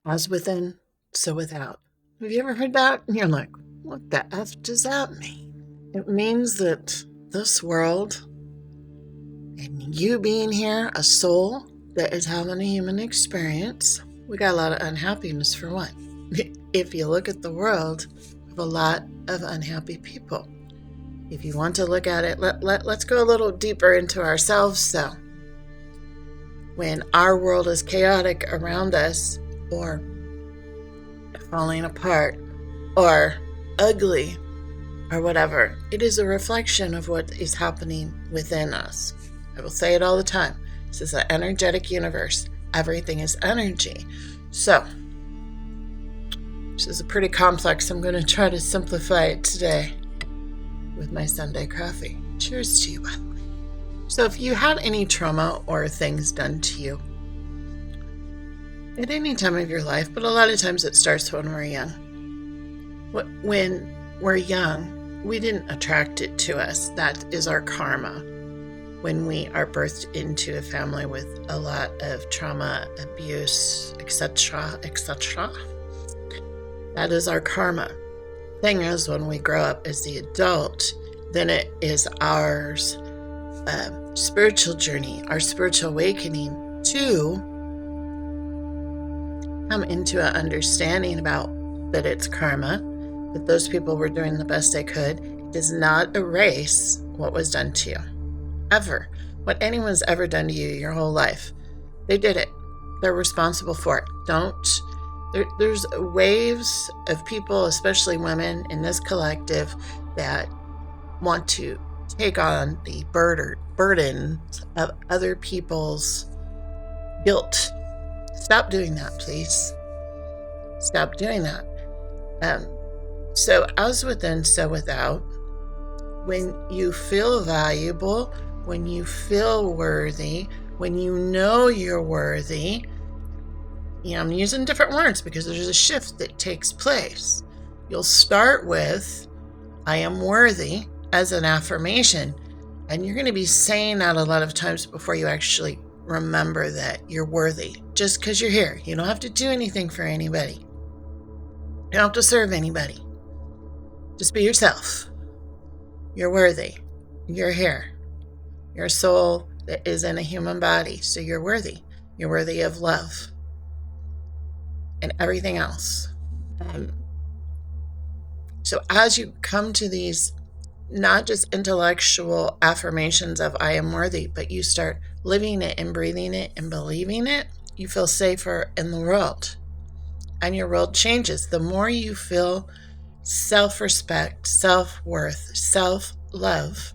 As within, so without. Have you ever heard that? And you're like, what the F does that mean? It means that this world and you being here, a soul that is having a human experience, we got a lot of unhappiness for one. If you look at the world, we have a lot of unhappy people. If you want to look at it, let's go a little deeper into ourselves. So, when our world is chaotic around us, or falling apart, or ugly, or whatever, it is a reflection of what is happening within us. I will say it all the time. This is an energetic universe. Everything is energy. So, this is a pretty complex. I'm going to try to simplify it today with my Sunday coffee. Cheers to you, by the way. So if you had any trauma or things done to you at any time of your life, but a lot of times it starts when we're young. When we're young, we didn't attract it to us. That is our karma. When we are birthed into a family with a lot of trauma, abuse, etc., etc., that is our karma. Thing is, when we grow up as the adult, then it is ours. Spiritual journey, our spiritual awakening to come into an understanding about that it's karma, that those people were doing the best they could. It does not erase what was done to you. Ever. What anyone's ever done to you your whole life. They did it. They're responsible for it. There's waves of people, especially women in this collective, that want to take on the burden of other people's guilt. Stop doing that, please. Stop doing that. So as within, so without. When you feel valuable, when you feel worthy, when you know you're worthy, I'm using different words because there's a shift that takes place. You'll start with, I am worthy, as an affirmation, and you're going to be saying that a lot of times before you actually remember that you're worthy. Just because you're here. You don't have to do anything for anybody. You don't have to serve anybody. Just be yourself. You're worthy. You're here. You're a soul that is in a human body, so you're worthy. You're worthy of love and everything else. So as you come to these not just intellectual affirmations of I am worthy, but you start living it and breathing it and believing it, you feel safer in the world. And your world changes. The more you feel self-respect, self-worth, self-love,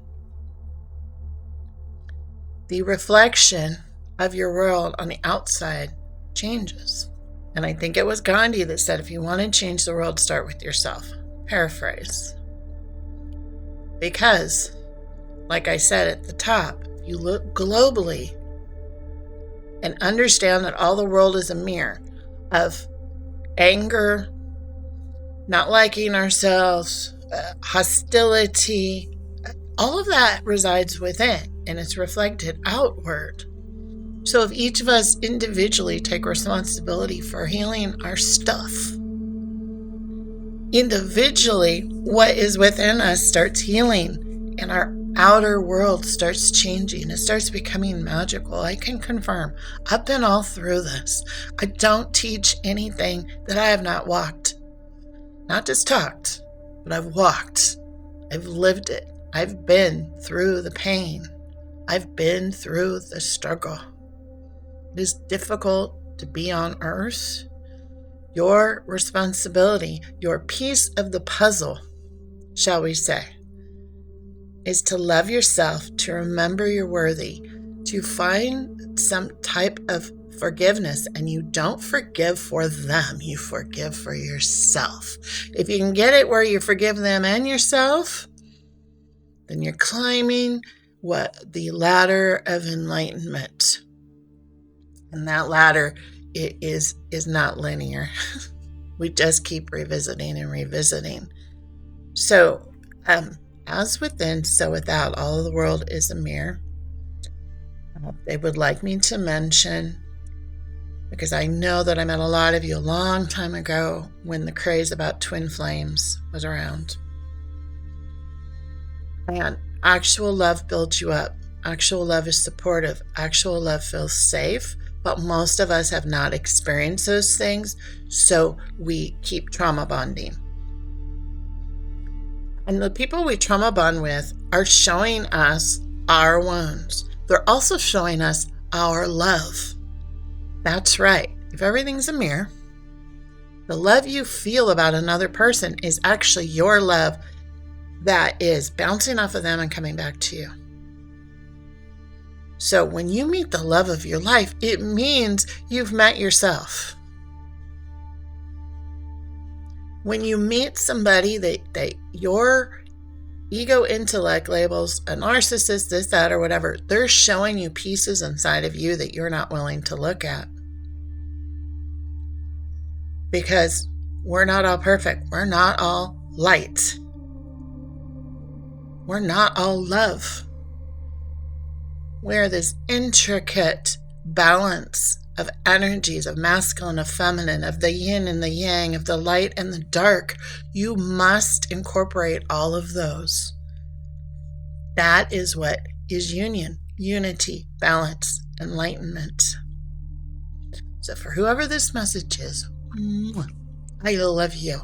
the reflection of your world on the outside changes. And I think it was Gandhi that said, if you want to change the world, start with yourself. Paraphrase. Because, like I said at the top, if you look globally and understand that all the world is a mirror of anger, not liking ourselves, hostility, all of that resides within and it's reflected outward. So if each of us individually take responsibility for healing our stuff, individually, what is within us starts healing and our outer world starts changing. It starts becoming magical. I can confirm. I've been all through this. I don't teach anything that I have not walked. Not just talked, but I've walked. I've lived it. I've been through the pain. I've been through the struggle. It is difficult to be on earth. Your responsibility, your piece of the puzzle, shall we say, is to love yourself, to remember you're worthy, to find some type of forgiveness. And you don't forgive for them, you forgive for yourself. If you can get it where you forgive them and yourself, then you're climbing the ladder of enlightenment. And that ladder is not linear. We just keep revisiting and revisiting. So, as within, so without, all of the world is a mirror. They would like me to mention because I know that I met a lot of you a long time ago when the craze about twin flames was around. And actual love builds you up. Actual love is supportive. Actual love feels safe. But most of us have not experienced those things, so we keep trauma bonding. And the people we trauma bond with are showing us our wounds. They're also showing us our love. That's right. If everything's a mirror, the love you feel about another person is actually your love that is bouncing off of them and coming back to you. So when you meet the love of your life, it means you've met yourself. When you meet somebody that your ego intellect labels a narcissist, this, that, or whatever, they're showing you pieces inside of you that you're not willing to look at. Because we're not all perfect. We're not all light. We're not all love. We're this intricate balance of energies, of masculine, of feminine, of the yin and the yang, of the light and the dark. You must incorporate all of those. That is what is union, unity, balance, enlightenment. So for whoever this message is, I love you.